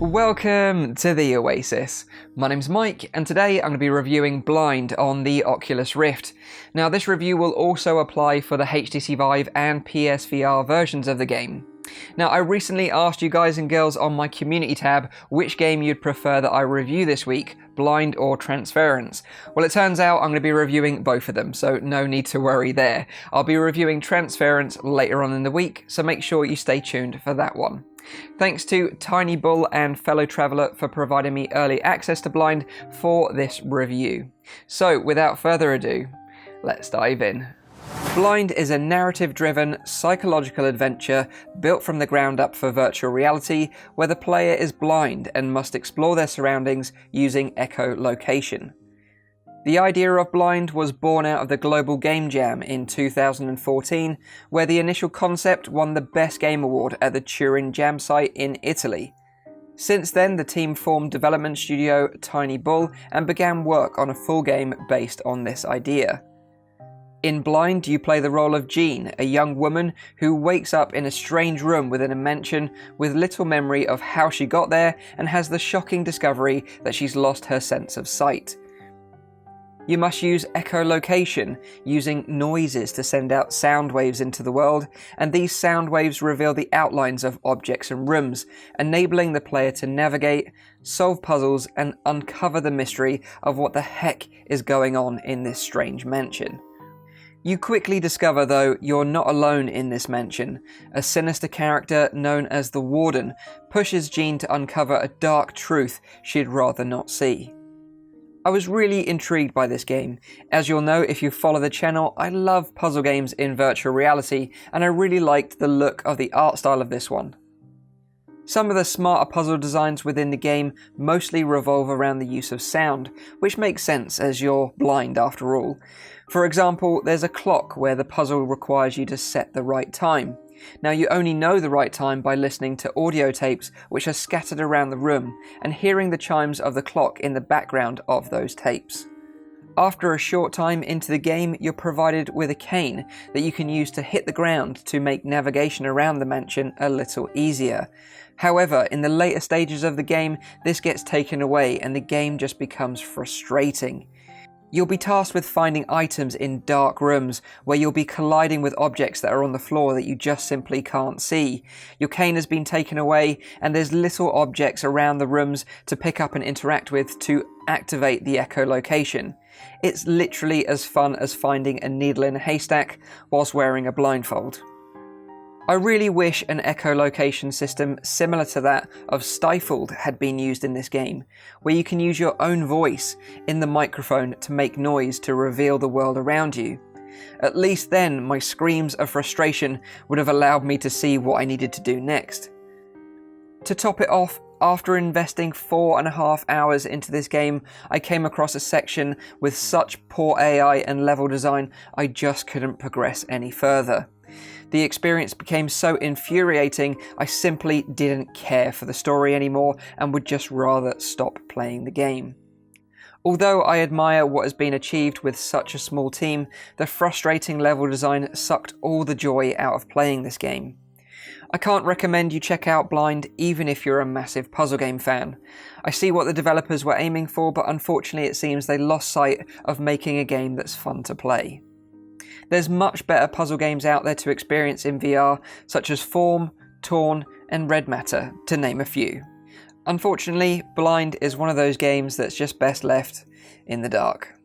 Welcome to the Oasis. My name's Mike, and today I'm going to be reviewing Blind on the Oculus Rift. Now, this review will also apply for the HTC Vive and PSVR versions of the game. Now, I recently asked you guys and girls on my community tab which game you'd prefer that I review this week, Blind or Transference. Well, it turns out I'm going to be reviewing both of them, so no need to worry there. I'll be reviewing Transference later on in the week, so make sure you stay tuned for that one. Thanks to Tiny Bull and Fellow Traveller for providing me early access to Blind for this review. So, without further ado, let's dive in. Blind is a narrative-driven, psychological adventure built from the ground up for virtual reality, where the player is blind and must explore their surroundings using echolocation. The idea of Blind was born out of the Global Game Jam in 2014, where the initial concept won the Best Game Award at the Turin Jam site in Italy. Since then, the team formed development studio Tiny Bull and began work on a full game based on this idea. In Blind, you play the role of Jean, a young woman who wakes up in a strange room within a mansion with little memory of how she got there and has the shocking discovery that she's lost her sense of sight. You must use echolocation, using noises to send out sound waves into the world, and these sound waves reveal the outlines of objects and rooms, enabling the player to navigate, solve puzzles, and uncover the mystery of what the heck is going on in this strange mansion. You quickly discover, though, you're not alone in this mansion. A sinister character known as the Warden pushes Jean to uncover a dark truth she'd rather not see. I was really intrigued by this game. As you'll know if you follow the channel, I love puzzle games in virtual reality, and I really liked the look of the art style of this one. Some of the smarter puzzle designs within the game mostly revolve around the use of sound, which makes sense as you're blind after all. For example, there's a clock where the puzzle requires you to set the right time. Now, you only know the right time by listening to audio tapes which are scattered around the room and hearing the chimes of the clock in the background of those tapes. After a short time into the game, you're provided with a cane that you can use to hit the ground to make navigation around the mansion a little easier. However, in the later stages of the game, this gets taken away and the game just becomes frustrating. You'll be tasked with finding items in dark rooms where you'll be colliding with objects that are on the floor that you just simply can't see. Your cane has been taken away and there's little objects around the rooms to pick up and interact with to activate the echolocation. It's literally as fun as finding a needle in a haystack whilst wearing a blindfold. I really wish an echolocation system similar to that of Stifled had been used in this game, where you can use your own voice in the microphone to make noise to reveal the world around you. At least then, my screams of frustration would have allowed me to see what I needed to do next. To top it off, after investing 4.5 hours into this game, I came across a section with such poor AI and level design, I just couldn't progress any further. The experience became so infuriating, I simply didn't care for the story anymore and would just rather stop playing the game. Although I admire what has been achieved with such a small team, the frustrating level design sucked all the joy out of playing this game. I can't recommend you check out Blind even if you're a massive puzzle game fan. I see what the developers were aiming for, but unfortunately it seems they lost sight of making a game that's fun to play. There's much better puzzle games out there to experience in VR, such as Form, Torn, and Red Matter, to name a few. Unfortunately, Blind is one of those games that's just best left in the dark.